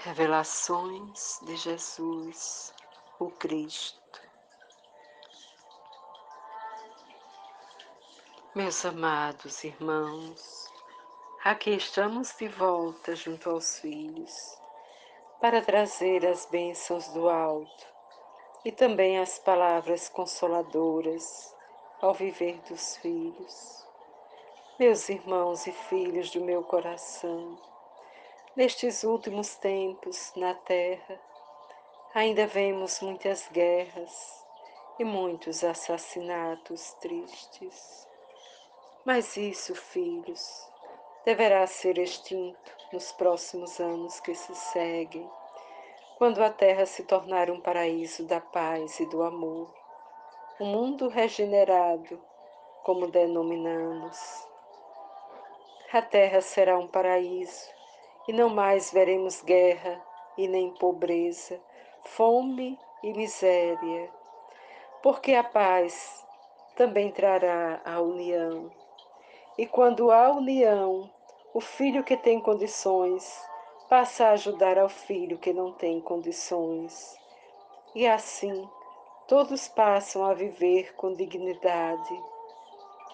Revelações de Jesus, o Cristo. Meus amados irmãos, aqui estamos de volta junto aos filhos para trazer as bênçãos do alto e também as palavras consoladoras ao viver dos filhos. Meus irmãos e filhos do meu coração, nestes últimos tempos na terra, ainda vemos muitas guerras e muitos assassinatos tristes. Mas isso, filhos, deverá ser extinto nos próximos anos que se seguem, quando a terra se tornar um paraíso da paz e do amor, um mundo regenerado, como denominamos. A terra será um paraíso e não mais veremos guerra e nem pobreza, fome e miséria, porque a paz também trará a união. E quando há união, o filho que tem condições passa a ajudar ao filho que não tem condições. E assim, todos passam a viver com dignidade.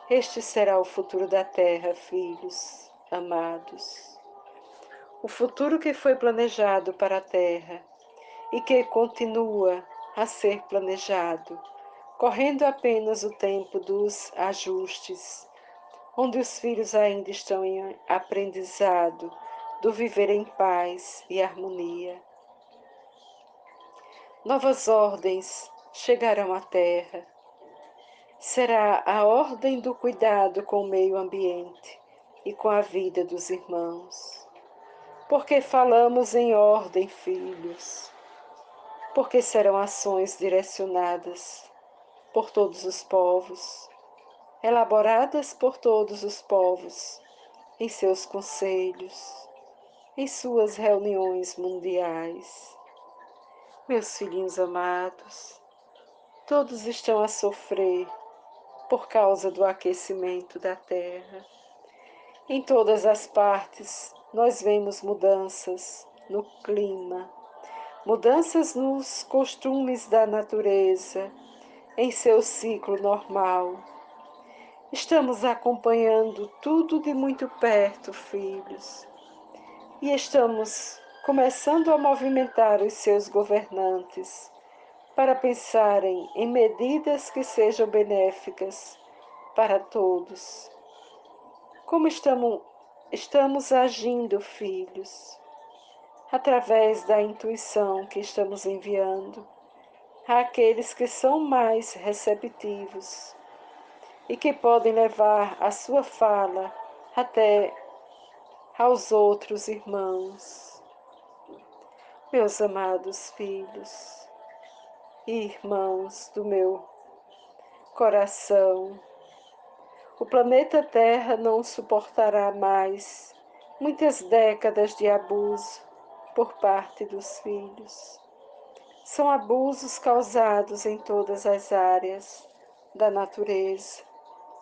Este será o futuro da terra, filhos amados. O futuro que foi planejado para a terra e que continua a ser planejado, correndo apenas o tempo dos ajustes, onde os filhos ainda estão em aprendizado do viver em paz e harmonia. Novas ordens chegarão à terra. Será a ordem do cuidado com o meio ambiente e com a vida dos irmãos. Porque falamos em ordem, filhos, porque serão ações direcionadas por todos os povos, elaboradas por todos os povos, em seus conselhos, em suas reuniões mundiais. Meus filhinhos amados, todos estão a sofrer por causa do aquecimento da terra. Em todas as partes, nós vemos mudanças no clima, mudanças nos costumes da natureza, em seu ciclo normal. Estamos acompanhando tudo de muito perto, filhos, e estamos começando a movimentar os seus governantes para pensarem em medidas que sejam benéficas para todos. Como estamos agindo, filhos? Através da intuição que estamos enviando àqueles que são mais receptivos e que podem levar a sua fala até aos outros irmãos. Meus amados filhos e irmãos do meu coração, o planeta Terra não suportará mais muitas décadas de abuso por parte dos filhos. São abusos causados em todas as áreas da natureza,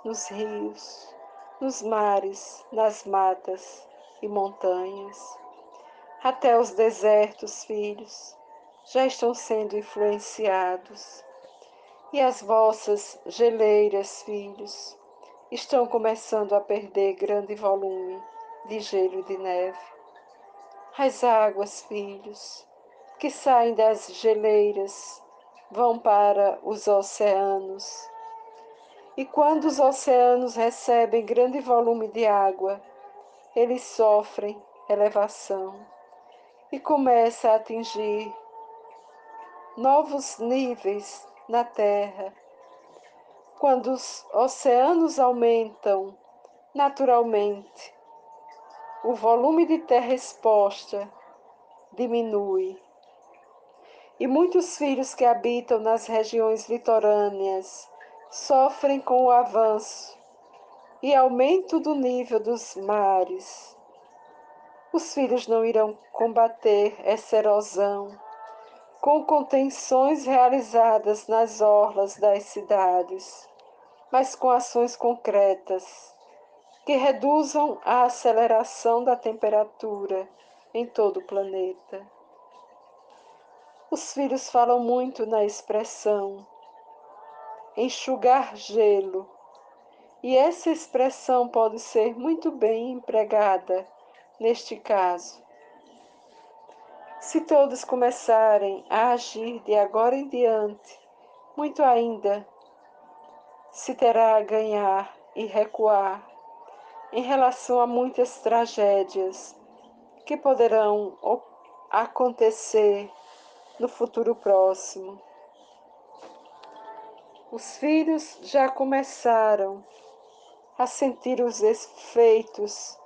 nos rios, nos mares, nas matas e montanhas. Até os desertos, filhos, já estão sendo influenciados. E as vossas geleiras, filhos, estão começando a perder grande volume de gelo e de neve. As águas, filhos, que saem das geleiras, vão para os oceanos. E quando os oceanos recebem grande volume de água, eles sofrem elevação e começam a atingir novos níveis na Terra. Quando os oceanos aumentam naturalmente, o volume de terra exposta diminui. E muitos filhos que habitam nas regiões litorâneas sofrem com o avanço e aumento do nível dos mares. Os filhos não irão combater essa erosão com contenções realizadas nas orlas das cidades, mas com ações concretas que reduzam a aceleração da temperatura em todo o planeta. Os filhos falam muito na expressão enxugar gelo, e essa expressão pode ser muito bem empregada neste caso. Se todos começarem a agir de agora em diante, muito ainda se terá a ganhar e recuar em relação a muitas tragédias que poderão acontecer no futuro próximo. Os filhos já começaram a sentir os efeitos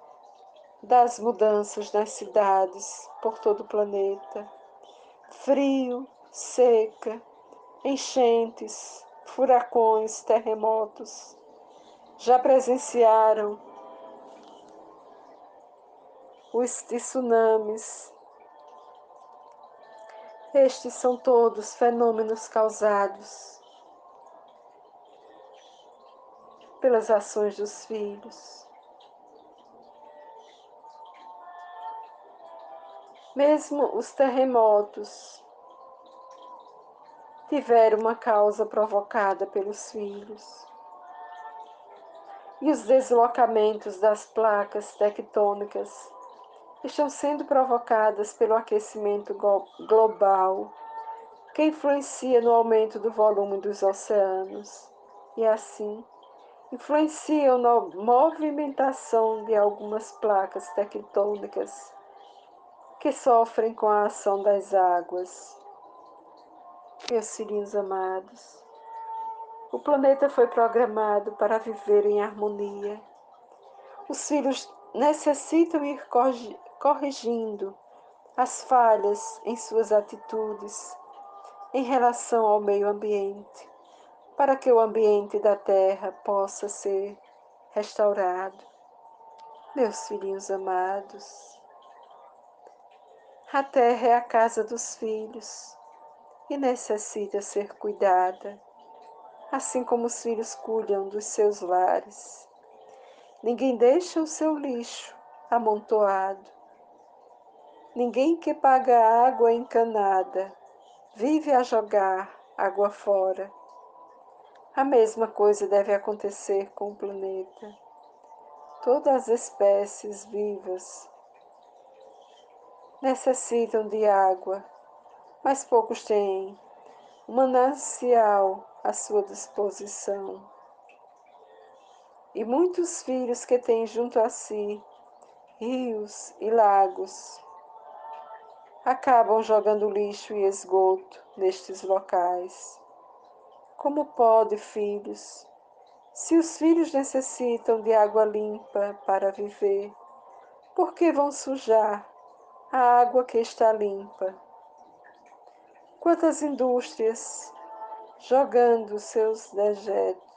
das mudanças nas cidades por todo o planeta. Frio, seca, enchentes, furacões, terremotos. Já presenciaram os tsunamis. Estes são todos fenômenos causados pelas ações dos filhos. Mesmo os terremotos tiveram uma causa provocada pelos filhos. E os deslocamentos das placas tectônicas estão sendo provocadas pelo aquecimento global, que influencia no aumento do volume dos oceanos e, assim, influenciam na movimentação de algumas placas tectônicas que sofrem com a ação das águas. Meus filhinhos amados, o planeta foi programado para viver em harmonia. Os filhos necessitam ir corrigindo as falhas em suas atitudes em relação ao meio ambiente, para que o ambiente da Terra possa ser restaurado. Meus filhinhos amados, a Terra é a casa dos filhos e necessita ser cuidada, assim como os filhos cuidam dos seus lares. Ninguém deixa o seu lixo amontoado. Ninguém que paga água encanada vive a jogar água fora. A mesma coisa deve acontecer com o planeta. Todas as espécies vivas necessitam de água, mas poucos têm um manancial à sua disposição. E muitos filhos que têm junto a si rios e lagos acabam jogando lixo e esgoto nestes locais. Como pode, filhos, se os filhos necessitam de água limpa para viver, por que vão sujar a água que está limpa? Quantas indústrias jogando seus dejetos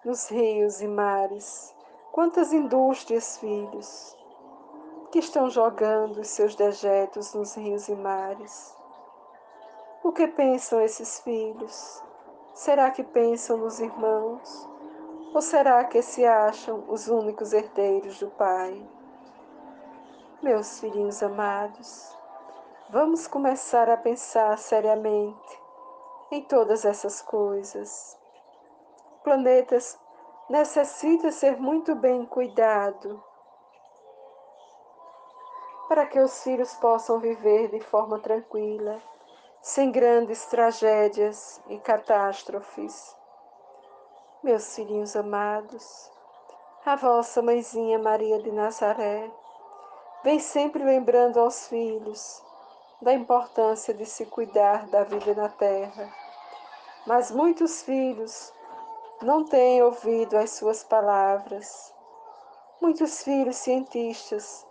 nos rios e mares? Quantas indústrias, filhos, que estão jogando os seus dejetos nos rios e mares? O que pensam esses filhos? Será que pensam nos irmãos? Ou será que se acham os únicos herdeiros do Pai? Meus filhinhos amados, vamos começar a pensar seriamente em todas essas coisas. O planeta necessita ser muito bem cuidado para que os filhos possam viver de forma tranquila, sem grandes tragédias e catástrofes. Meus filhinhos amados, a vossa mãezinha Maria de Nazaré vem sempre lembrando aos filhos da importância de se cuidar da vida na terra. Mas muitos filhos não têm ouvido as suas palavras. Muitos filhos cientistas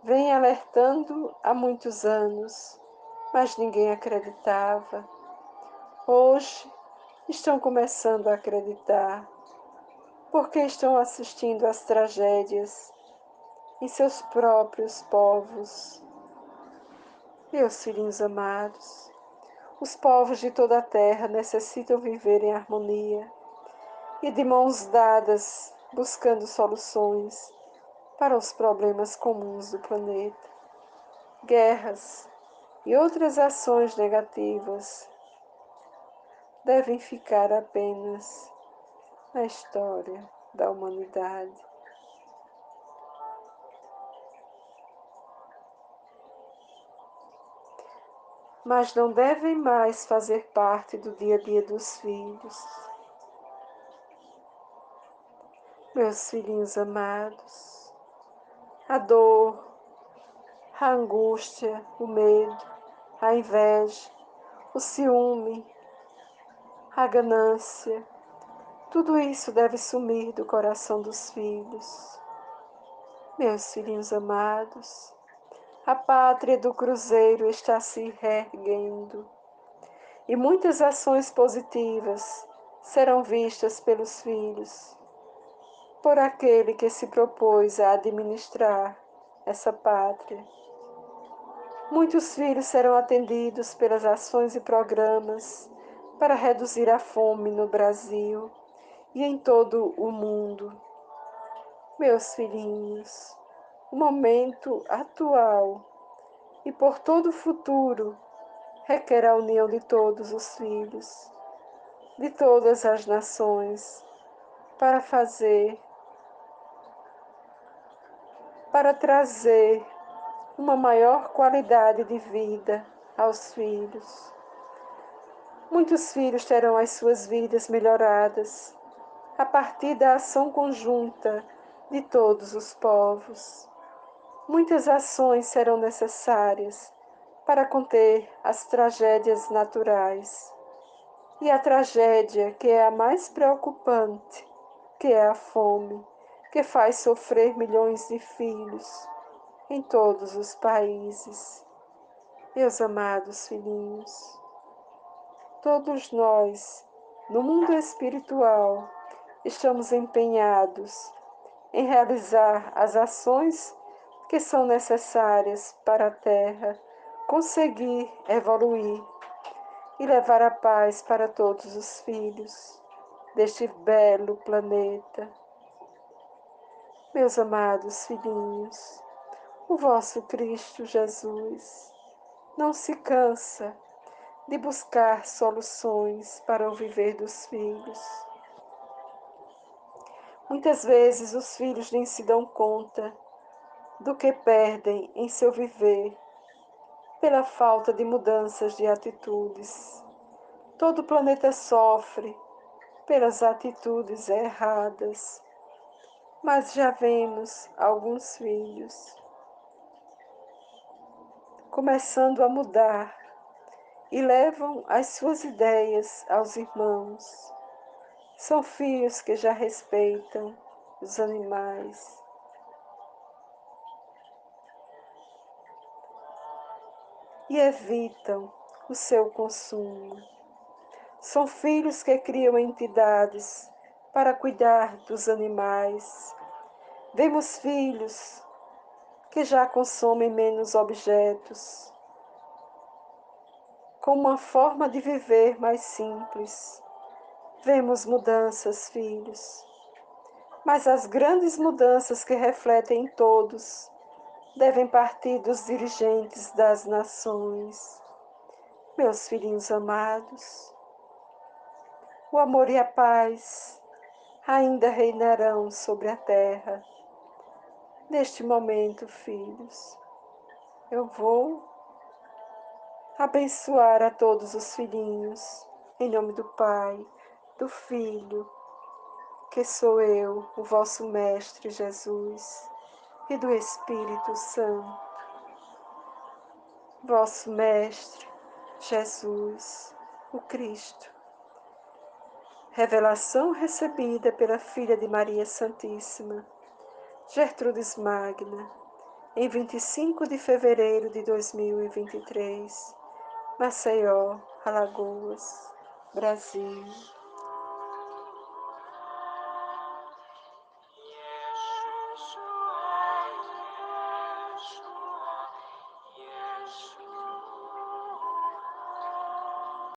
vêm alertando há muitos anos, mas ninguém acreditava. Hoje estão começando a acreditar, porque estão assistindo às tragédias em seus próprios povos. Meus filhinhos amados, Os povos de toda a terra necessitam viver em harmonia e de mãos dadas, buscando soluções para os problemas comuns do planeta. Guerras e outras ações negativas devem ficar apenas na história da humanidade. Mas não devem mais fazer parte do dia a dia dos filhos. Meus filhinhos amados, a dor, a angústia, o medo, a inveja, o ciúme, a ganância, tudo isso deve sumir do coração dos filhos. Meus filhinhos amados, a pátria do Cruzeiro está se reerguendo e muitas ações positivas serão vistas pelos filhos, por aquele que se propôs a administrar essa pátria. Muitos filhos serão atendidos pelas ações e programas para reduzir a fome no Brasil e em todo o mundo. Meus filhinhos, o momento atual e por todo o futuro requer a união de todos os filhos, de todas as nações, para trazer uma maior qualidade de vida aos filhos. Muitos filhos terão as suas vidas melhoradas a partir da ação conjunta de todos os povos. Muitas ações serão necessárias para conter as tragédias naturais. E a tragédia que é a mais preocupante, que é a fome, que faz sofrer milhões de filhos em todos os países. Meus amados filhinhos, todos nós, no mundo espiritual, estamos empenhados em realizar as ações que são necessárias para a Terra conseguir evoluir e levar a paz para todos os filhos deste belo planeta. Meus amados filhinhos, o vosso Cristo Jesus não se cansa de buscar soluções para o viver dos filhos. Muitas vezes os filhos nem se dão conta do que perdem em seu viver pela falta de mudanças de atitudes. Todo o planeta sofre pelas atitudes erradas, mas já vemos alguns filhos começando a mudar e levam as suas ideias aos irmãos. São filhos que já respeitam os animais. E evitam o seu consumo. São filhos que criam entidades para cuidar dos animais. Vemos filhos que já consomem menos objetos, com uma forma de viver mais simples. Vemos mudanças, filhos, mas as grandes mudanças que refletem em todos devem partir dos dirigentes das nações. Meus filhinhos amados, o amor e a paz ainda reinarão sobre a terra. Neste momento, filhos, eu vou abençoar a todos os filhinhos, em nome do Pai, do Filho, que sou eu, o vosso Mestre Jesus, e do Espírito Santo, vosso Mestre Jesus, o Cristo. Revelação recebida pela Filha de Maria Santíssima, Gertrudes Magna, em 25 de fevereiro de 2023, Maceió, Alagoas, Brasil.